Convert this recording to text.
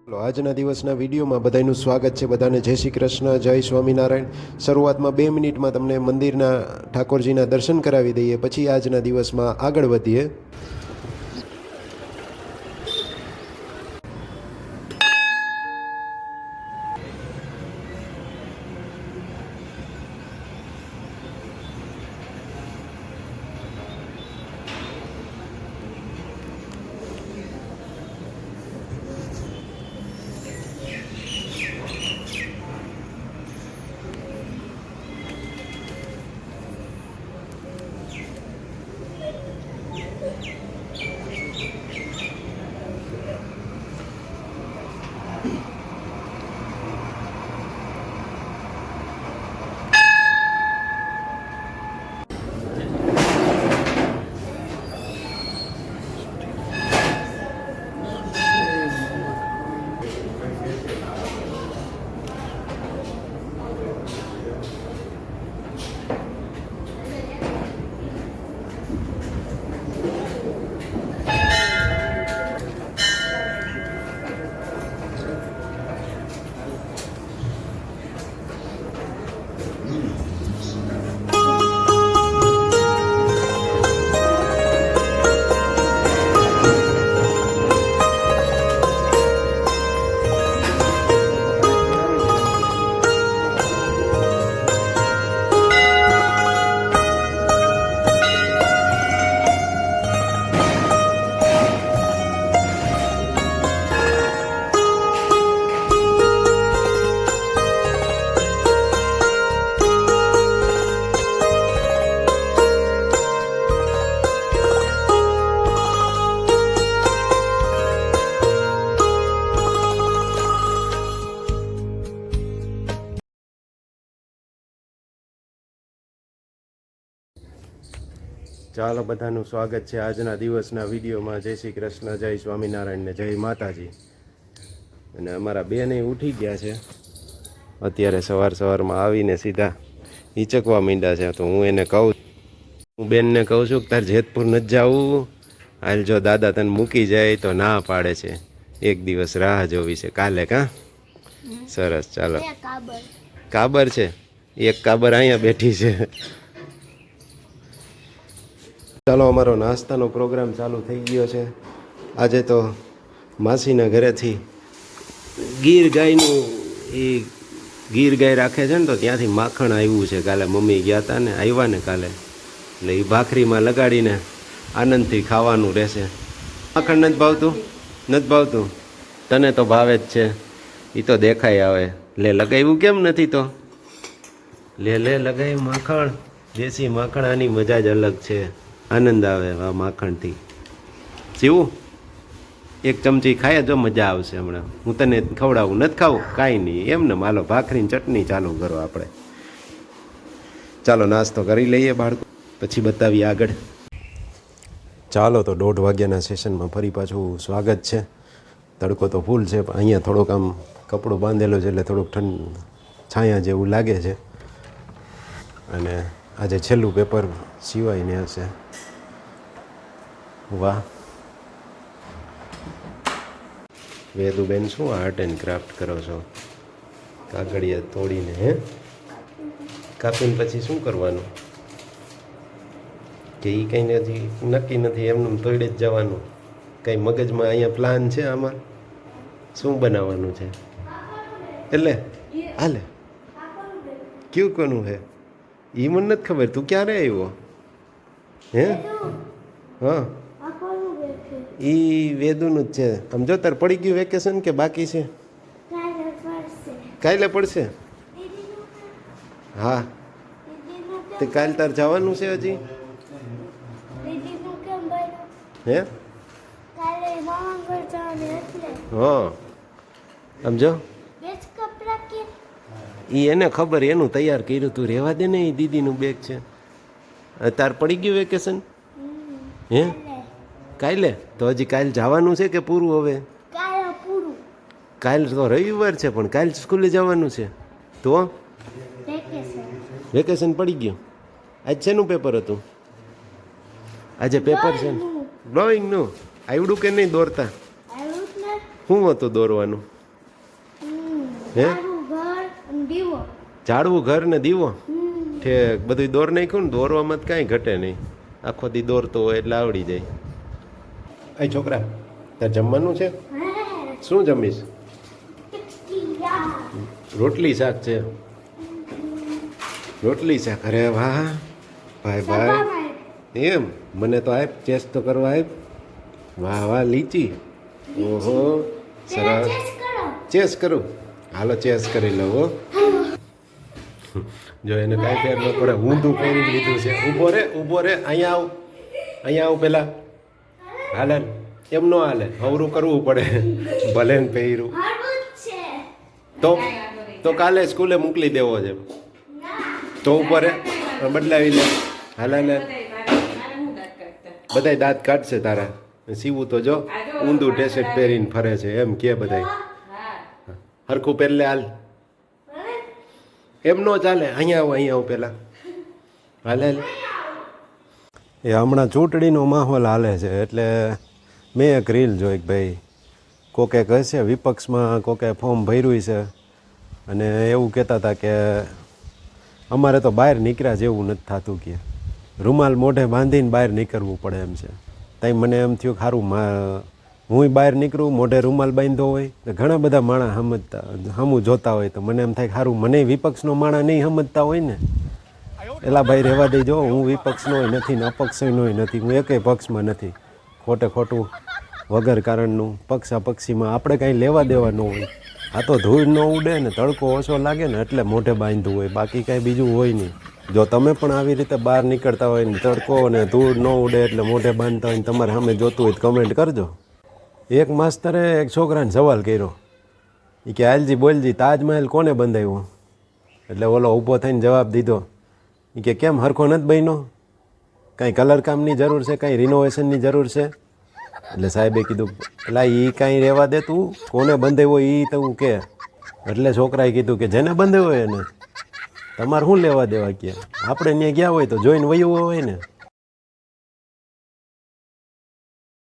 આજના દિવસના વિડીયોમાં બધાનું સ્વાગત છે. બધાને જય શ્રી કૃષ્ણ, જય સ્વામિનારાયણ. શરૂઆતમાં 2 મિનિટમાં તમને મંદિરના ઠાકોરજીના દર્શન કરાવી દઈએ, પછી આજના દિવસમાં આગળ વધીએ. ચાલો, બધાનું સ્વાગત છે આજના દિવસના વિડીયોમાં. જય શ્રી કૃષ્ણ, જય સ્વામિનારાયણ ને જય માતાજી. અને અમારા બેને ઉઠી ગયા છે અત્યારે. સવારમાં આવીને સીધા હિચકવા માંડ્યા છે. તો હું એને કહું, હું બેનને કહું છું કે તારે જેતપુર નથી જવું, હાલ જો દાદા તને મૂકી જાય તો ના પાડે છે. એક દિવસ રાહ જોવી છે કાલે. કાં સરસ, ચાલો. કાબર છે, એક કાબર અહીંયા બેઠી છે. ચાલો, અમારો નાસ્તાનો પ્રોગ્રામ ચાલુ થઈ ગયો છે. આજે તો માસીના ઘરેથી ગીર ગાયનું, એ ગીર ગાય રાખે છે ને, તો ત્યાંથી માખણ આવ્યું છે. કાલે મમ્મી ગયા હતા ને, આવ્યા ને કાલે, એટલે એ ભાખરીમાં લગાડીને આનંદથી ખાવાનું રહેશે. માખણ નથી ભાવતું? નથી ભાવતું? તને તો ભાવે જ છે, એ તો દેખાય આવે. લે, લગાવ્યું કેમ નથી? તો લે લગાવ્યું માખણ. દેશી માખણ, આની મજા જ અલગ છે. આનંદ આવે આ માખણથી. જીવું એક ચમચી ખાય જો મજા આવશે. હમણાં હું તને ખવડાવું. નથી ખાવું? કાંઈ નહીં, એમને માલો ભાખરીની ચટણી ચાલુ કરો આપણે. ચાલો, નાસ્તો કરી લઈએ બાળકો, પછી બતાવીએ આગળ. ચાલો, તો 1:30 વાગ્યાના સેશનમાં ફરી પાછું સ્વાગત છે. તડકો તો ફૂલ છે, પણ અહીંયા થોડોક આમ કપડો બાંધેલો છે એટલે થોડુંક છાયા જેવું લાગે છે. અને આજે છેલ્લું પેપર સિવાયને હશે. વાહ વેદુબેન, શું આર્ટ એન્ડ ક્રાફ્ટ કરો છો? કાગળિયા તોડીને, હે કાપીને પછી શું કરવાનું? કે એ કંઈ નથી નક્કી નથી, એમનું તોડી જ જવાનું? કંઈ મગજમાં અહીંયા પ્લાન છે આમાં? શું બનાવવાનું છે? એટલે હાલે કયું કોનું હે એ મને નથી ખબર. તું ક્યારે આવ્યો? હે હા, એ વેદુનું જ છે. આમ જો, તાર પડી ગયું વેકેશન કે બાકી છે? કાલે પડશે. હા, તે કાલે તાર જવાનું છે હજી? હે હા, સમજો. એ એને ખબર, એનું તૈયાર કર્યું તું. રહેવા દે ને, એ દીદીનું બેગ છે. તાર પડી ગયું વેકેશન? હે કાલે? તો હજી કાલે જવાનું છે કે પૂરું? હવે કાલે તો રવિવાર છે, પણ કાલે સ્કૂલે જવાનું છે. તો વેકેશન પડી ગયું. આજ શેનું પેપર હતું? આજે પેપર છે ડ્રોઈંગનું. આવડું કે નહીં દોરતા? શું હતું દોરવાનું? હે? ઝાડવું ઘર ને દીવો ઠેક બધું દોર નાખ્યું ને. દોરવામાં જ કાંઈ ઘટે નહીં. આખો દી દોરતો હોય એટલે આવડી જાય. એ છોકરા, તાર જમવાનું છે? શું જમીશ? રોટલી શાક છે. રોટલી શાક. અરે વાહ ભાઈ ભાઈ, એમ મને તો આપ ચેસ તો કરવા આપ. વાહ વાહ લીચી. ઓહો સરસ. ચેસ કરું? હાલો ચેસ કરી લઉં હો. જો એને કાંઈ ફેર ન પડે. ઊંધું પહેરી લીધું છે. ઊભો રે ઊભો રે. અહીંયા આવ, અહીંયા આવ પેલા. હાલે એમ ન હાલે, હવરું કરવું પડે. ભલે ને પહેર્યું તો કાલે સ્કૂલે મોકલી દેવો છે. તો ઉપર બદલાવી લે. હાલે લે બધાય દાંત કાઢશે તારા. સીવું તો જો ઊંધું ટી-શર્ટ પહેરીને ફરે છે એમ કે બધાય. હરખું પહેરલે હાલ. એમ નો ચાલે. અહીંયા આવો પેલા. હાલે એ હમણાં ચૂંટણીનો માહોલ હાલે છે એટલે મેં એક રીલ જોઈ કે ભાઈ કોકે કહેશે વિપક્ષમાં કોકે ફોર્મ ભર્યું છે અને એવું કહેતા હતા કે અમારે તો બહાર નીકળ્યા જેવું નથી થતું કે રૂમાલ મોઢે બાંધીને બહાર નીકળવું પડે એમ છે. ત્યાં મને એમ થયું સારું હું બહાર નીકળું મોઢે રૂમાલ બાંધ્યો હોય તો ઘણા બધા માણસ હમું જોતા હોય તો મને એમ થાય સારું મને વિપક્ષનો માણસ નહીં સમજતા હોય ને. એલા ભાઈ રહેવા દેજો. હું વિપક્ષનોય નથી ને અપક્ષનોય નથી. હું એકેય પક્ષમાં નથી. ખોટે ખોટું વગર કારણનું પક્ષાપક્ષીમાં આપણે કાંઈ લેવા દેવા ન હોય. આ તો ધૂળ ન ઉડે ને તડકો ઓછો લાગે ને એટલે મોઢે બાંધવું હોય, બાકી કાંઈ બીજું હોય નહીં. જો તમે પણ આવી રીતે બહાર નીકળતા હોય ને તડકો અને ધૂળ ન ઉડે એટલે મોઢે બાંધતા હોય ને તમારે સામે જોતું હોય તો કમેન્ટ કરજો. એક માસ્તરે એક છોકરાને સવાલ કર્યો. એ કે હાલજી બોલજી તાજમહેલ કોને બંધાવ્યો? એટલે ઓલો ઊભો થઈને જવાબ દીધો. એ કે કેમ હરખો નથી બન્યો? કાંઈ કલર કામની જરૂર છે? કાંઈ રિનોવેશનની જરૂર છે? એટલે સાહેબે કીધું પેલા એ કાંઈ રહેવા દે તું, કોને બંધાવ્યો એ તું કે. એટલે છોકરાએ કીધું કે જેને બંધાવ્યો એને તમારે શું લેવા દેવા કે આપણે ત્યાં ગયા હોય તો જોઈને વયું હોય ને.